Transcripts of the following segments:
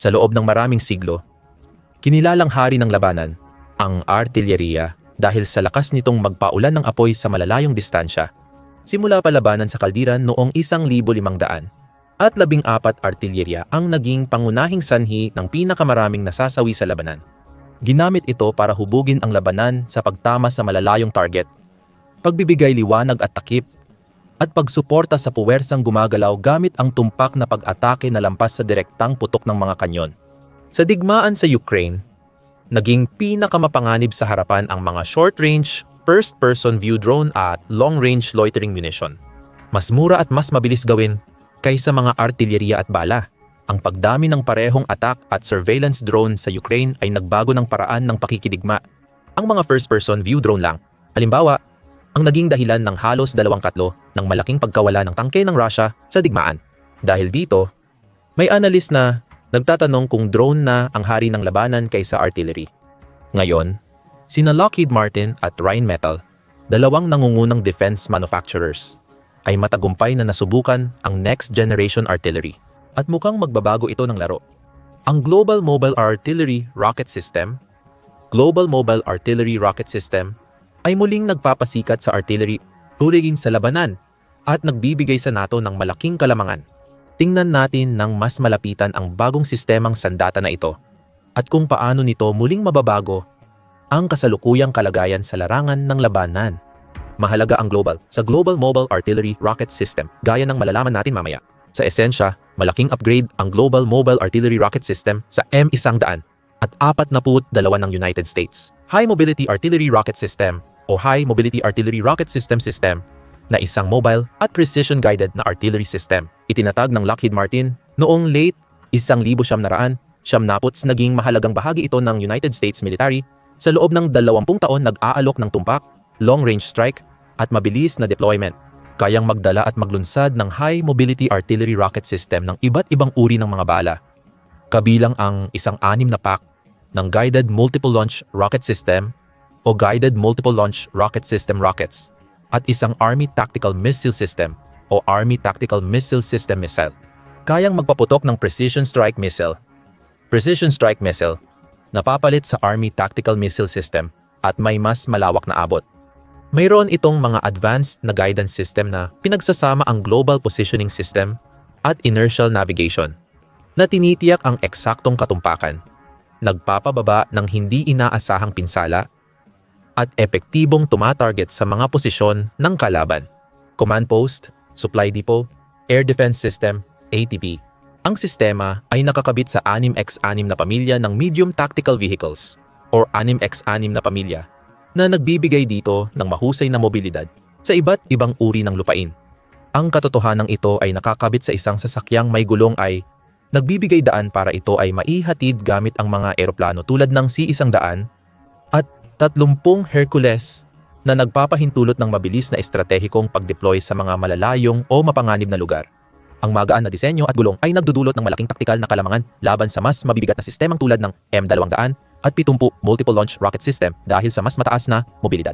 Sa loob ng maraming siglo, kinilalang hari ng labanan, ang artilyeriya dahil sa lakas nitong magpaulan ng apoy sa malalayong distansya. Simula pa labanan sa Kaldiran noong 1500 at 14 artilyeriya ang naging pangunahing sanhi ng pinakamaraming nasasawi sa labanan. Ginamit ito para hubugin ang labanan sa pagtama sa malalayong target, pagbibigay liwanag at takip, at pagsuporta sa puwersang gumagalaw gamit ang tumpak na pag-atake na lampas sa direktang putok ng mga kanyon. Sa digmaan sa Ukraine, naging pinakamapanganib sa harapan ang mga short-range, first-person view drone at long-range loitering munition. Mas mura at mas mabilis gawin kaysa mga artilyeriya at bala. Ang pagdami ng parehong attack at surveillance drone sa Ukraine ay nagbago ng paraan ng pakikidigma. Ang mga first-person view drone lang, halimbawa, ang naging dahilan ng halos 2/3 ng malaking pagkawala ng tangke ng Russia sa digmaan. Dahil dito, may analyst na nagtatanong kung drone na ang hari ng labanan kaysa artillery. Ngayon, sina Lockheed Martin at Rheinmetall, dalawang nangungunang defense manufacturers, ay matagumpay na nasubukan ang next generation artillery at mukhang magbabago ito ng laro. Ang Global Mobile Artillery Rocket System, ay muling nagpapasikat sa artillery tuligin sa labanan at nagbibigay sa NATO ng malaking kalamangan. Tingnan natin ng mas malapitan ang bagong sistemang sandata na ito at kung paano nito muling mababago ang kasalukuyang kalagayan sa larangan ng labanan. Mahalaga ang sa Global Mobile Artillery Rocket System, gaya ng malalaman natin mamaya. Sa esensya, malaking upgrade ang Global Mobile Artillery Rocket System sa M100 at 42 ng United States. High Mobility Artillery Rocket System o High Mobility Artillery Rocket System na isang mobile at precision-guided na artillery system. Itinatag ng Lockheed Martin noong late 1970s, naging mahalagang bahagi ito ng United States military sa loob ng 20 taon nag-aalok ng tumpak, long-range strike at mabilis na deployment. Kayang magdala at maglunsad ng High Mobility Artillery Rocket System ng iba't ibang uri ng mga bala. Kabilang ang isang 6 na pack ng Guided Multiple Launch Rocket System o Guided Multiple Launch Rocket System rockets at isang Army Tactical Missile System o Army Tactical Missile System missile. Kayang magpaputok ng Precision Strike Missile. Precision Strike Missile, napapalit sa Army Tactical Missile System at may mas malawak na abot. Mayroon itong mga advanced na guidance system na pinagsasama ang Global Positioning System at Inertial Navigation na tinitiyak ang eksaktong katumpakan, nagpapababa ng hindi inaasahang pinsala at epektibong tumatarget sa mga posisyon ng kalaban. Command Post, Supply Depot, Air Defense System, ATP. Ang sistema ay nakakabit sa 6x6 na pamilya ng medium tactical vehicles or 6x6 na pamilya na nagbibigay dito ng mahusay na mobilidad sa iba't ibang uri ng lupain. Ang katotohanan ito ay nakakabit sa isang sasakyang may gulong ay nagbibigay daan para ito ay maihatid gamit ang mga eroplano tulad ng C-100 at 30 Hercules na nagpapahintulot ng mabilis na estratehikong pag-deploy sa mga malalayong o mapanganib na lugar. Ang magaan na disenyo at gulong ay nagdudulot ng malaking taktikal na kalamangan laban sa mas mabibigat na sistemang tulad ng M200 at 70 Multiple Launch Rocket System dahil sa mas mataas na mobilidad.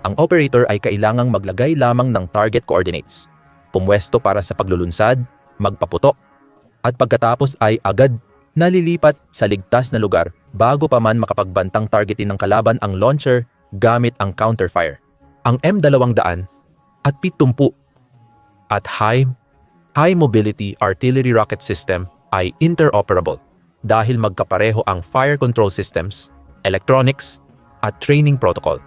Ang operator ay kailangang maglagay lamang ng target coordinates, pumwesto para sa paglulunsad, magpaputok, at pagkatapos ay agad nalilipat sa ligtas na lugar bago pa man makapagbantang targetin ng kalaban ang launcher gamit ang counterfire. Ang M200 at 70 at High Mobility Artillery Rocket System ay interoperable dahil magkapareho ang fire control systems, electronics, at training protocol.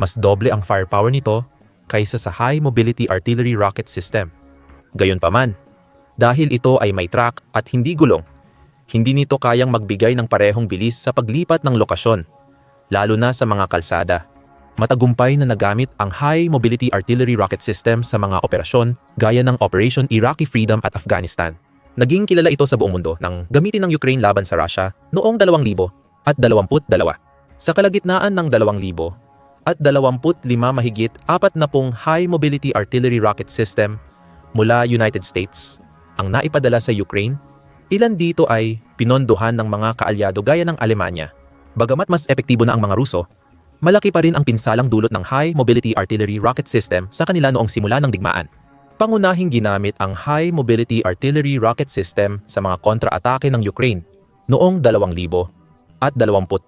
Mas doble ang firepower nito kaysa sa High Mobility Artillery Rocket System. Gayunpaman, dahil ito ay may track at hindi gulong, hindi nito kayang magbigay ng parehong bilis sa paglipat ng lokasyon, lalo na sa mga kalsada. Matagumpay na nagamit ang High Mobility Artillery Rocket System sa mga operasyon gaya ng Operation Iraqi Freedom at Afghanistan. Naging kilala ito sa buong mundo nang gamitin ng Ukraine laban sa Russia noong 2022. Sa kalagitnaan ng 2000 at 25 mahigit 40 High Mobility Artillery Rocket System mula United States ang naipadala sa Ukraine, ilan dito ay pinondohan ng mga kaalyado gaya ng Alemanya. Bagamat mas epektibo na ang mga Ruso, malaki pa rin ang pinsalang dulot ng High Mobility Artillery Rocket System sa kanila noong simula ng digmaan. Pangunahing ginamit ang High Mobility Artillery Rocket System sa mga kontra-atake ng Ukraine noong 2000 at 22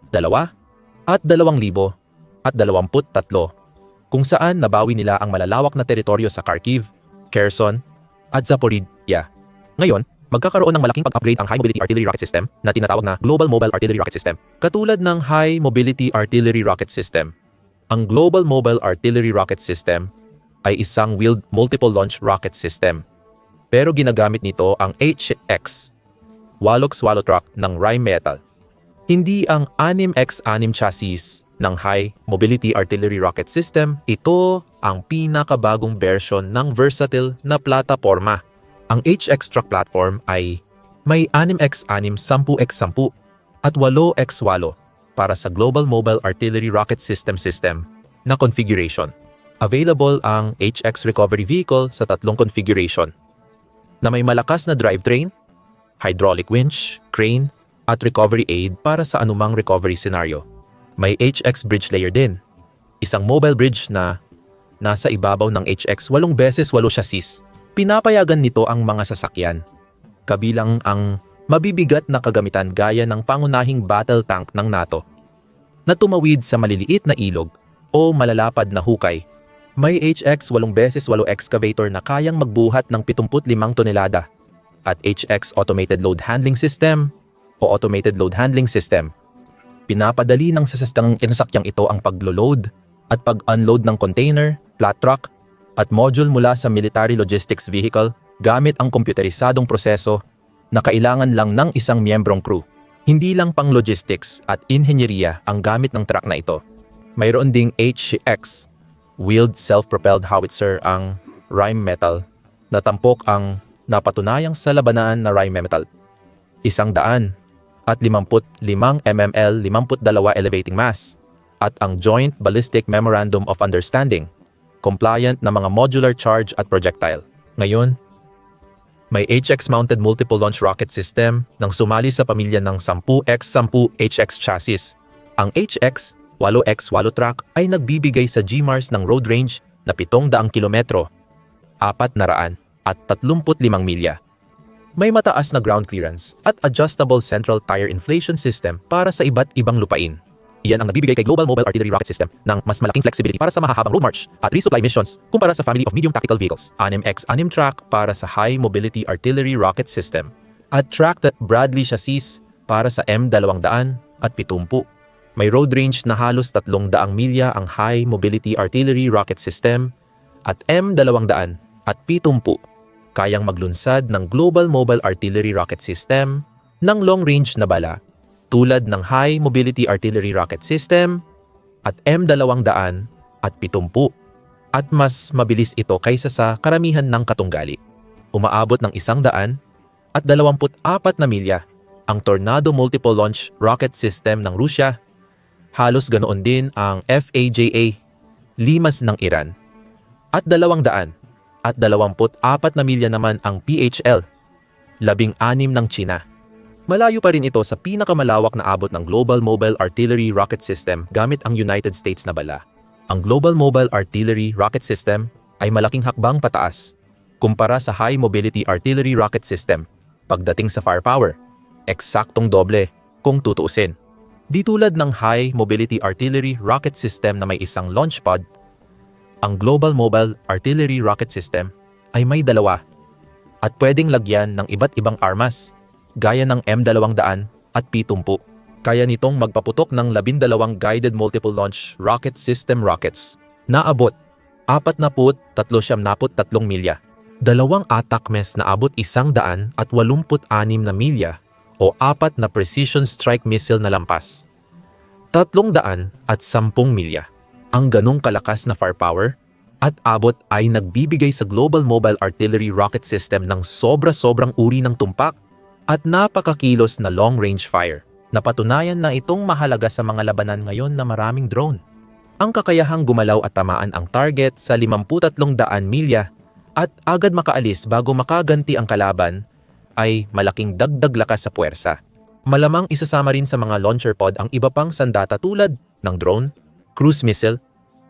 at 2023, kung saan nabawi nila ang malalawak na teritoryo sa Kharkiv, Kherson at Zaporizhia. Ngayon, magkakaroon ng malaking pag-upgrade ang High Mobility Artillery Rocket System na tinatawag na Global Mobile Artillery Rocket System. Katulad ng High Mobility Artillery Rocket System, ang Global Mobile Artillery Rocket System ay isang wheeled multiple launch rocket system. Pero ginagamit nito ang HX, Wallock Swallow Truck ng Rheinmetall. Hindi ang 6x6 chassis ng High Mobility Artillery Rocket System, ito ang pinakabagong version ng versatile na plataforma. Ang HX truck platform ay may 6x6, 10x10 at 8x8 para sa Global Mobile Artillery Rocket System na configuration. Available ang HX recovery vehicle sa 3 configuration na may malakas na drivetrain, hydraulic winch, crane at recovery aid para sa anumang recovery scenario. May HX bridge layer din, isang mobile bridge na nasa ibabaw ng HX 8 beses 8 chassis. Pinapayagan nito ang mga sasakyan, kabilang ang mabibigat na kagamitan gaya ng pangunahing battle tank ng NATO, na tumawid sa maliliit na ilog o malalapad na hukay. May HX 8 beses 8 excavator na kayang magbuhat ng 75 tonelada at HX Automated Load Handling System o Automated Load Handling System. Pinapadali ng sasakyang ito ang paglo-load at pag-unload ng container, flat truck, at module mula sa military logistics vehicle gamit ang komputerisadong proseso na kailangan lang ng isang miyembrong crew. Hindi lang pang logistics at inhenyeriya ang gamit ng truck na ito. Mayroon ding HX, wheeled self-propelled howitzer ang Rheinmetall na tampok ang napatunayang sa labanan na Rheinmetall. 100 at 55 mmL 52 elevating mass at ang Joint Ballistic Memorandum of Understanding, compliant na mga modular charge at projectile. Ngayon, may HX-mounted multiple launch rocket system nang sumali sa pamilya ng 10x10 HX chassis. Ang HX 8x8 truck ay nagbibigay sa GMARS ng road range na 700 kilometro, 400 at 35 milya. May mataas na ground clearance at adjustable central tire inflation system para sa iba't ibang lupain. Iyan ang nagbibigay kay Global Mobile Artillery Rocket System ng mas malaking flexibility para sa mahahabang road march at resupply missions kumpara sa family of medium tactical vehicles. 6x6 track para sa High Mobility Artillery Rocket System at tracked Bradley chassis para sa M200 at 70. May road range na halos 300 milya ang High Mobility Artillery Rocket System at M200 at 70. Kayang maglunsad ng Global Mobile Artillery Rocket System ng long-range na bala tulad ng High Mobility Artillery Rocket System at M200 at 70 at mas mabilis ito kaysa sa karamihan ng katunggali. Umaabot ng 100 at 24 na milya ang Tornado Multiple Launch Rocket System ng Rusya. Halos ganoon din ang FAJA, LIMAS ng Iran. At 200 at 24 na milya naman ang PHL, 16 ng China. Malayo pa rin ito sa pinakamalawak na abot ng Global Mobile Artillery Rocket System gamit ang United States na bala. Ang Global Mobile Artillery Rocket System ay malaking hakbang pataas kumpara sa High Mobility Artillery Rocket System. Pagdating sa firepower, eksaktong doble kung tutuusin. Di tulad ng High Mobility Artillery Rocket System na may isang launch pod, ang Global Mobile Artillery Rocket System ay may 2 at pwedeng lagyan ng iba't ibang armas gaya ng M200 at P-70. Kaya nitong magpaputok ng 12 guided multiple launch rocket system rockets na abot 43 milya. 2 ATACMS na abot 186 na milya o 4 na precision strike missile na lampas. 310 milya. Ang ganong kalakas na firepower at abot ay nagbibigay sa Global Mobile Artillery Rocket System ng sobra-sobrang uri ng tumpak at napakakilos na long-range fire. Napatunayan na itong mahalaga sa mga labanan ngayon na maraming drone. Ang kakayahang gumalaw at tamaan ang target sa 53 milya at agad makaalis bago makaganti ang kalaban ay malaking dagdag lakas sa puwersa. Malamang isasama rin sa mga launcher pod ang iba pang sandata tulad ng drone, cruise missile,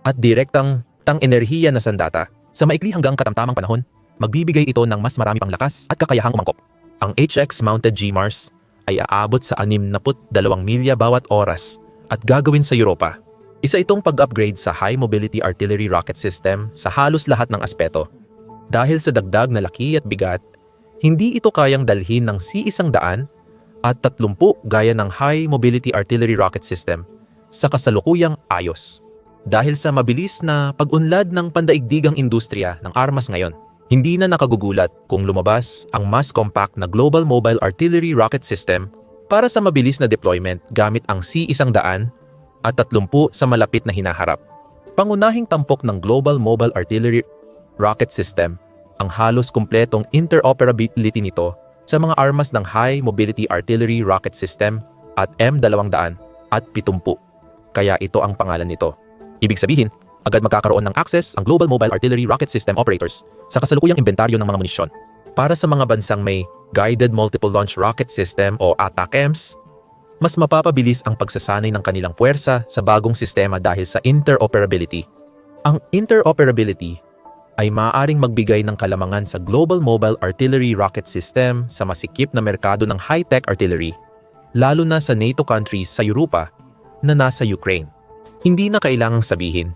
at direktang enerhiya na sandata. Sa maikli hanggang katamtamang panahon, magbibigay ito ng mas marami pang lakas at kakayahang umangkop. Ang HX-mounted GMARS ay aabot sa 62 milya bawat oras at gagawin sa Europa. Isa itong pag-upgrade sa High Mobility Artillery Rocket System sa halos lahat ng aspeto. Dahil sa dagdag na laki at bigat, hindi ito kayang dalhin ng C-100 at 30 gaya ng High Mobility Artillery Rocket System sa kasalukuyang ayos. Dahil sa mabilis na pag-unlad ng pandaigdigang industriya ng armas ngayon, hindi na nakagugulat kung lumabas ang mas compact na Global Mobile Artillery Rocket System para sa mabilis na deployment gamit ang C-100 at 30 sa malapit na hinaharap. Pangunahing tampok ng Global Mobile Artillery Rocket System ang halos kumpletong interoperability nito sa mga armas ng High Mobility Artillery Rocket System at M200 at 70. Kaya ito ang pangalan nito. Ibig sabihin, agad magkakaroon ng access ang Global Mobile Artillery Rocket System operators sa kasalukuyang inventaryo ng mga munisyon. Para sa mga bansang may Guided Multiple Launch Rocket System o ATACMS, mas mapapabilis ang pagsasanay ng kanilang puwersa sa bagong sistema dahil sa interoperability. Ang interoperability ay maaaring magbigay ng kalamangan sa Global Mobile Artillery Rocket System sa masikip na merkado ng high-tech artillery, lalo na sa NATO countries sa Europa na nasa Ukraine. Hindi na kailangang sabihin,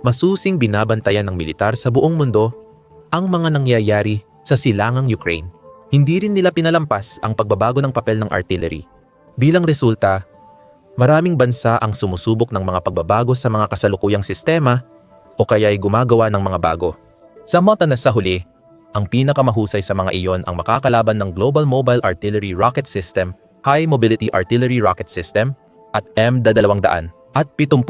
masusing binabantayan ng militar sa buong mundo ang mga nangyayari sa silangang Ukraine. Hindi rin nila pinalampas ang pagbabago ng papel ng artillery. Bilang resulta, maraming bansa ang sumusubok ng mga pagbabago sa mga kasalukuyang sistema o kaya'y gumagawa ng mga bago. Sa sa huli, ang pinakamahusay sa mga iyon ang makakalaban ng Global Mobile Artillery Rocket System, High Mobility Artillery Rocket System at M200 at 70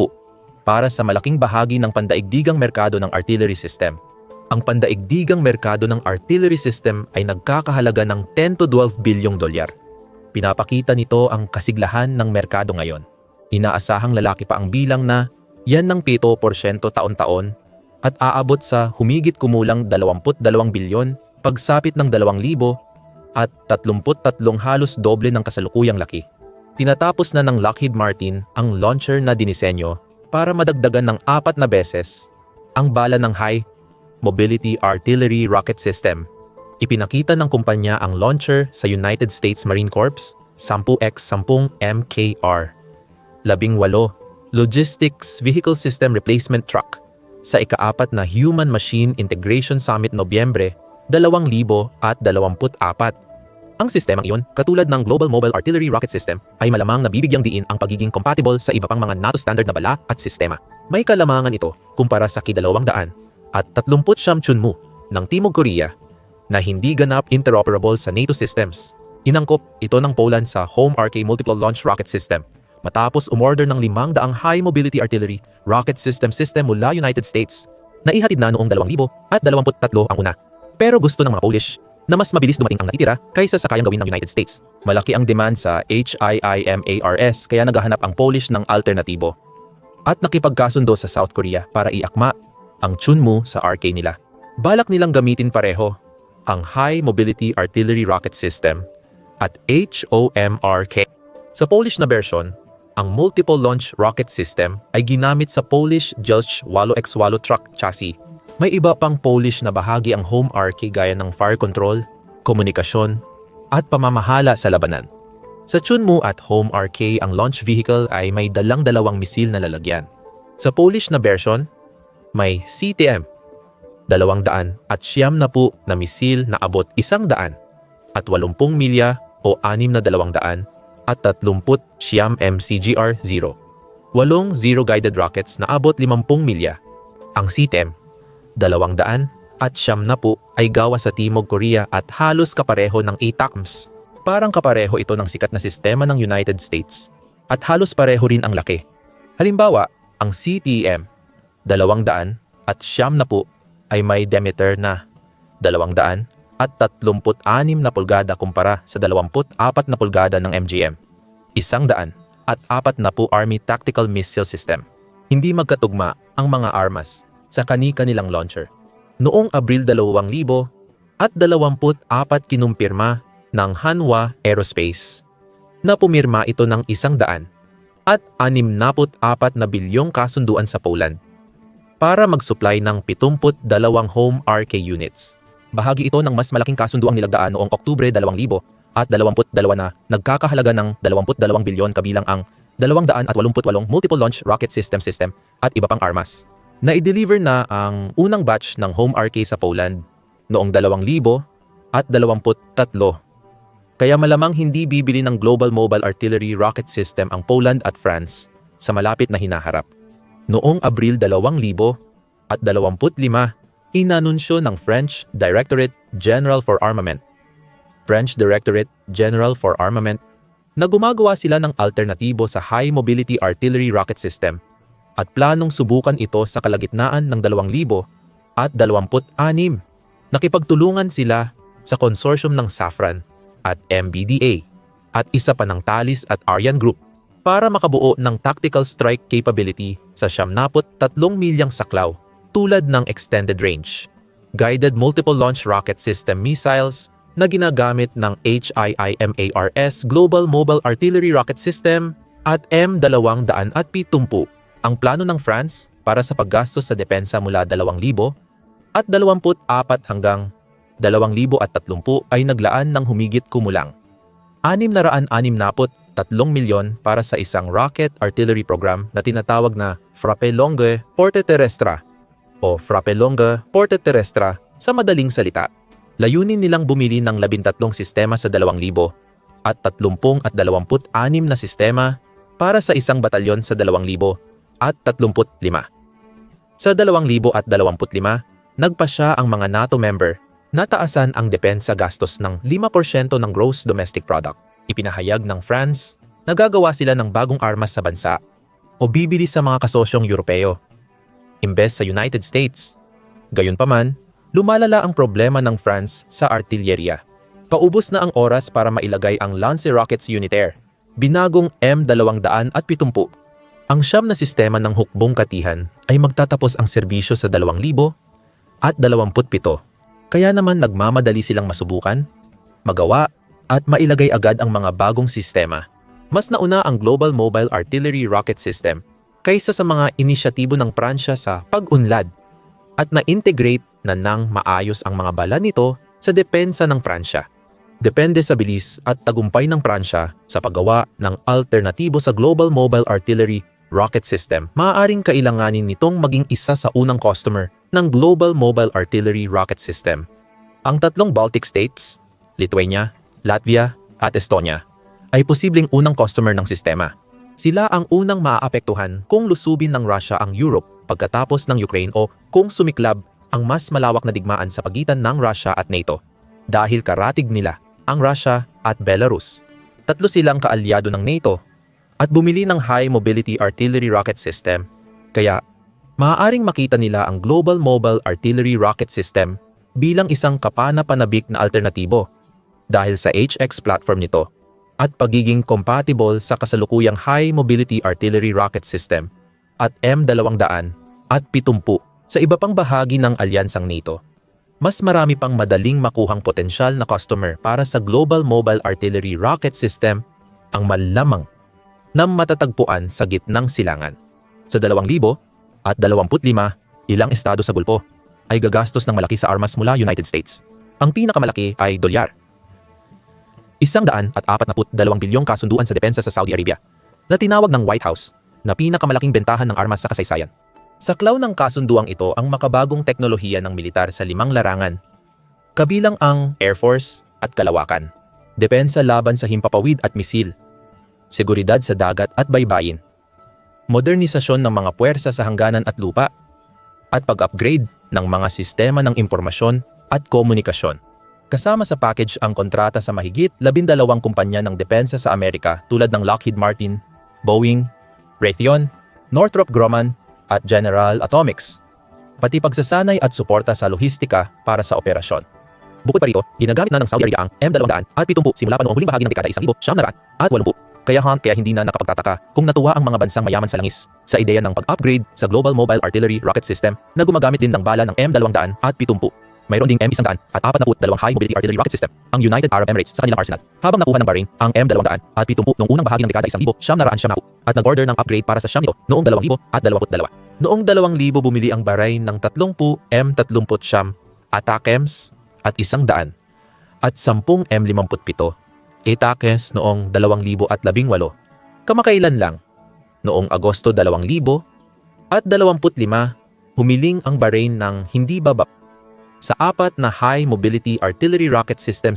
para sa malaking bahagi ng pandaigdigang merkado ng artillery system. Ang pandaigdigang merkado ng artillery system ay nagkakahalaga ng 10 to 12 bilyong dolyar. Pinapakita nito ang kasiglahan ng merkado ngayon. Inaasahang lalaki pa ang bilang na yan ng 7% taon-taon at aabot sa humigit kumulang 22 bilyon pagsapit ng 2,000 at 33 halos doble ng kasalukuyang laki. Tinatapos na ng Lockheed Martin ang launcher na dinisenyo para madagdagan ng 4 na beses ang bala ng High Mobility Artillery Rocket System. Ipinakita ng kumpanya ang launcher sa United States Marine Corps, 10x10 MKR. 18 Logistics Vehicle System Replacement Truck sa ika-4 na Human Machine Integration Summit Nobyembre 2024. Ang sistemang iyon, katulad ng Global Mobile Artillery Rocket System, ay malamang nabibigyang diin ang pagiging compatible sa iba pang mga NATO standard na bala at sistema. May kalamangan ito kumpara sa Ki-200 at 39 Chunmoo ng Timog Korea na hindi ganap interoperable sa NATO systems. Inangkop ito ng Poland sa Home RK Multiple Launch Rocket System matapos umorder ng 500 High Mobility Artillery Rocket System mula United States na ihatid na noong 2023 ang una. Pero gusto ng mga Polish na mas mabilis dumating ang natitira kaysa sa kayang gawin ng United States. Malaki ang demand sa HIIMARS kaya naghahanap ang Polish ng alternatibo. At nakipagkasundo sa South Korea para iakma ang Chunmoo sa RK nila. Balak nilang gamitin pareho ang High Mobility Artillery Rocket System at HOMRK. Sa Polish na version, ang Multiple Launch Rocket System ay ginamit sa Polish Jelcz 8x8 truck chassis. May iba pang Polish na bahagi ang Home RK gaya ng fire control, komunikasyon, at pamamahala sa labanan. Sa Chunmoo at Home RK, ang launch vehicle ay may dalawang misil na lalagyan. Sa Polish na version, may CTM, 200 at 70 na misil na abot 100 at 80 milya o 6,200 at 30 MCGR-0. 8 zero-guided rockets na abot 50 milya. Ang CTM, 200 at 70 ay gawa sa Timog Korea at halos kapareho ng ATACMS. Parang kapareho ito ng sikat na sistema ng United States at halos pareho rin ang laki. Halimbawa, ang CTM, 200 at 70 ay may diameter na 200 at 36 na pulgada kumpara sa 24 na pulgada ng MGM. 100 at 40 Army Tactical Missile System. Hindi magkatugma ang mga armas sa kani-kanilang launcher. Noong Abril 2000 at 24 kinumpirma ng Hanwha Aerospace na pumirma ito ng 100 at 64 na bilyong kasunduan sa Poland para mag-supply ng 72 Home RK units. Bahagi ito ng mas malaking kasunduang nilagdaan noong Oktubre 2000 at 22 na nagkakahalaga ng 22 bilyon kabilang ang 288 multiple launch rocket system at iba pang armas. Na-deliver na ang unang batch ng home RK sa Poland noong 2023. Kaya malamang hindi bibili ng Global Mobile Artillery Rocket System ang Poland at France sa malapit na hinaharap. Noong Abril 2025, inanunsyo ng French Directorate General for Armament na gumagawa sila ng alternatibo sa High Mobility Artillery Rocket System at planong subukan ito sa kalagitnaan ng 2026. Nakipagtulungan sila sa konsorsyum ng Safran at MBDA at isa pa ng Thales at Ariane Group para makabuo ng tactical strike capability sa 73 milyang saklaw tulad ng extended range, guided multiple launch rocket system missiles na ginagamit ng HIIMARS Global Mobile Artillery Rocket System at M270. Ang plano ng France para sa paggastos sa depensa mula 2024 hanggang 2030 ay naglaan ng humigit kumulang 663 milyon para sa isang rocket artillery program na tinatawag na Frappe Longue Portée Terrestre o Frappe Longue Portée Terrestre sa madaling salita. Layunin nilang bumili ng 13 sistema sa 2,000 at 30 at 26 na sistema para sa isang batalyon sa 2,035. Sa 2025, nagpasya ang mga NATO member na taasan ang depensa gastos ng 5% ng gross domestic product. Ipinahayag ng France na gagawa sila ng bagong armas sa bansa o bibili sa mga kasosyong Europeo, imbes sa United States. Gayunpaman, lumalala ang problema ng France sa artilyerya. Paubos na ang oras para mailagay ang Lancer-Rockets Unitaire, binagong M270. Ang 9 na sistema ng hukbong katihan ay magtatapos ang serbisyo sa 2027. Kaya naman nagmamadali silang masubukan, magawa, at mailagay agad ang mga bagong sistema. Mas nauna ang Global Mobile Artillery Rocket System kaysa sa mga inisyatibo ng Pransya sa pag-unlad at na-integrate na nang maayos ang mga bala nito sa depensa ng Pransya. Depende sa bilis at tagumpay ng Pransya sa paggawa ng alternatibo sa Global Mobile Artillery Rocket System, maaaring kailanganin nitong maging isa sa unang customer ng Global Mobile Artillery Rocket System. Ang 3 Baltic states, Lithuania, Latvia, at Estonia, ay posibleng unang customer ng sistema. Sila ang unang maaapektuhan kung lusubin ng Russia ang Europe pagkatapos ng Ukraine o kung sumiklab ang mas malawak na digmaan sa pagitan ng Russia at NATO. Dahil karatig nila ang Russia at Belarus. 3 silang kaalyado ng NATO at bumili ng High Mobility Artillery Rocket System, kaya maaaring makita nila ang Global Mobile Artillery Rocket System bilang isang kapana-panabik na alternatibo dahil sa HX platform nito at pagiging compatible sa kasalukuyang High Mobility Artillery Rocket System at M270 sa iba pang bahagi ng alyansang NATO. Mas marami pang madaling makuhang potensyal na customer para sa Global Mobile Artillery Rocket System ang malamang na matatagpuan sa gitnang silangan. Sa 2025, ilang estado sa Gulpo ay gagastos ng malaki sa armas mula United States. Ang pinakamalaki ay dolyar. 142 bilyong kasunduan sa depensa sa Saudi Arabia na tinawag ng White House na pinakamalaking bentahan ng armas sa kasaysayan. Saklaw ng kasunduang ito ang makabagong teknolohiya ng militar sa 5 larangan, kabilang ang Air Force at kalawakan, depensa laban sa himpapawid at misil, seguridad sa dagat at baybayin, modernisasyon ng mga puwersa sa hangganan at lupa, at pag-upgrade ng mga sistema ng impormasyon at komunikasyon. Kasama sa package ang kontrata sa mahigit 12 kumpanya ng depensa sa Amerika tulad ng Lockheed Martin, Boeing, Raytheon, Northrop Grumman at General Atomics, pati pagsasanay at suporta sa lohistika para sa operasyon. Bukod pa rito, ginagamit na ng Saudi Arabia ang M270 simula pa noong huling bahagi ng dekada 1980. Kaya hindi na nakapagtataka kung natuwa ang mga bansang mayaman sa langis sa ideya ng pag-upgrade sa Global Mobile Artillery Rocket System na gumagamit din ng bala ng M270. Mayroon ding M142 High Mobility Artillery Rocket System ang United Arab Emirates sa kanilang arsenal, habang nakuha ng Bahrain ang M270 noong unang bahagi ng dekada 1990 at nag-order ng upgrade para sa Sham nito noong 2022. Noong 2000 bumili ang Bahrain ng 30 M30 Sham ATACMS at 100 at 10 M57 ATACMS noong 2018. Kamakailan lang, noong Agosto 2025, humiling ang Bahrain ng hindi bababa sa 4 na High Mobility Artillery Rocket System,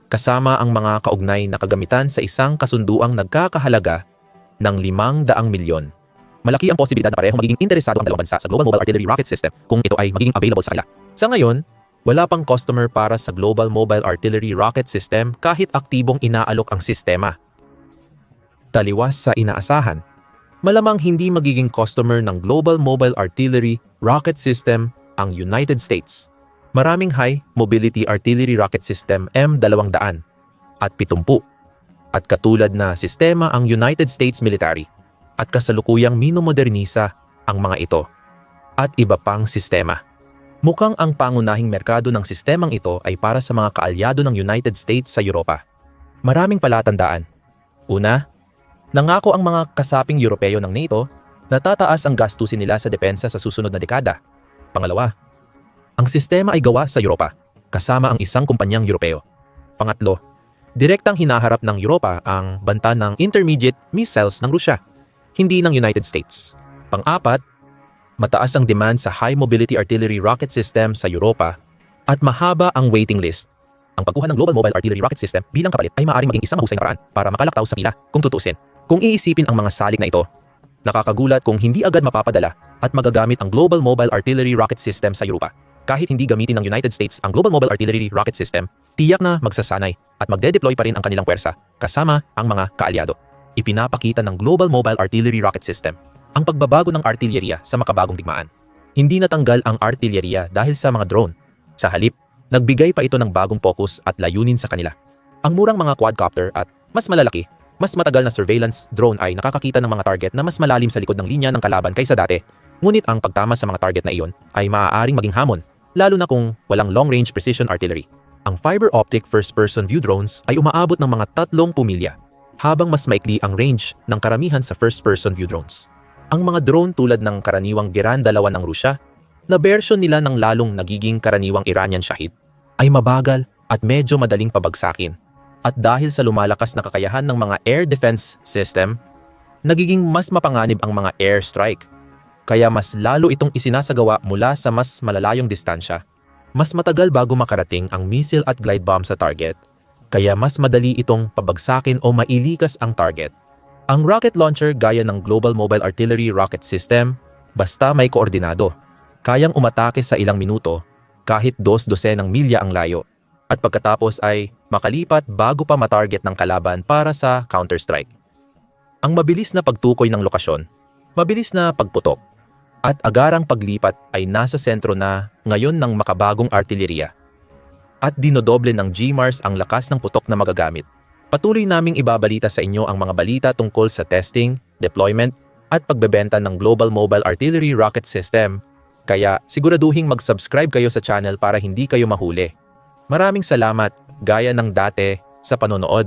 kasama ang mga kaugnay na kagamitan sa isang kasunduang nagkakahalaga ng 500 milyon. Malaki ang posibilidad na parehong magiging interesado ang dalawang bansa sa Global Mobile Artillery Rocket System kung ito ay magiging available sa kanila. Sa ngayon, wala pang customer para sa Global Mobile Artillery Rocket System kahit aktibong inaalok ang sistema. Taliwas sa inaasahan, malamang hindi magiging customer ng Global Mobile Artillery Rocket System ang United States. Maraming High Mobility Artillery Rocket System M200 at 70 at katulad na sistema ang United States Military at kasalukuyang minomodernisa ang mga ito at iba pang sistema. Mukhang ang pangunahing merkado ng sistemang ito ay para sa mga kaalyado ng United States sa Europa. Maraming palatandaan. Una, nangako ang mga kasaping Europeo ng NATO na tataas ang gastusin nila sa depensa sa susunod na dekada. Pangalawa, ang sistema ay gawa sa Europa, kasama ang isang kumpanyang Europeo. Pangatlo, direktang hinaharap ng Europa ang banta ng intermediate missiles ng Rusya, hindi ng United States. Pang-apat, mataas ang demand sa High Mobility Artillery Rocket System sa Europa at mahaba ang waiting list. Ang pagkuha ng Global Mobile Artillery Rocket System bilang kapalit ay maaaring maging isang mahusay na paraan para makalaktaw sa pila kung tutuusin. Kung iisipin ang mga salik na ito, nakakagulat kung hindi agad mapapadala at magagamit ang Global Mobile Artillery Rocket System sa Europa. Kahit hindi gamitin ng United States ang Global Mobile Artillery Rocket System, tiyak na magsasanay at magde-deploy pa rin ang kanilang puwersa kasama ang mga kaalyado. Ipinapakita ng Global Mobile Artillery Rocket System ang pagbabago ng artilyeriya sa makabagong digmaan. Hindi natanggal ang artilyeriya dahil sa mga drone. Sa halip, nagbigay pa ito ng bagong focus at layunin sa kanila. Ang murang mga quadcopter at mas malalaki, mas matagal na surveillance drone ay nakakakita ng mga target na mas malalim sa likod ng linya ng kalaban kaysa dati. Ngunit ang pagtama sa mga target na iyon ay maaaring maging hamon, lalo na kung walang long-range precision artillery. Ang fiber optic first-person view drones ay umaabot ng mga 30 milya, habang mas maikli ang range ng karamihan sa first-person view drones. Ang mga drone tulad ng karaniwang Giran-2 ng Rusya, na version nila ng lalong nagiging karaniwang Iranian Shahid, ay mabagal at medyo madaling pabagsakin. At dahil sa lumalakas na kakayahan ng mga air defense system, nagiging mas mapanganib ang mga air strike. Kaya mas lalo itong isinasagawa mula sa mas malalayong distansya. Mas matagal bago makarating ang missile at glide bomb sa target, kaya mas madali itong pabagsakin o mailikas ang target. Ang rocket launcher gaya ng Global Mobile Artillery Rocket System, basta may koordinado, kayang umatake sa ilang minuto kahit 2 dosenang milya ang layo, at pagkatapos ay makalipat bago pa matarget ng kalaban para sa counter-strike. Ang mabilis na pagtukoy ng lokasyon, mabilis na pagputok, at agarang paglipat ay nasa sentro na ngayon ng makabagong artilyeriya. At dinodoble ng GMARS ang lakas ng putok na magagamit. Patuloy naming ibabalita sa inyo ang mga balita tungkol sa testing, deployment, at pagbebenta ng Global Mobile Artillery Rocket System, kaya siguraduhing mag-subscribe kayo sa channel para hindi kayo mahuli. Maraming salamat, gaya ng dati, sa panonood.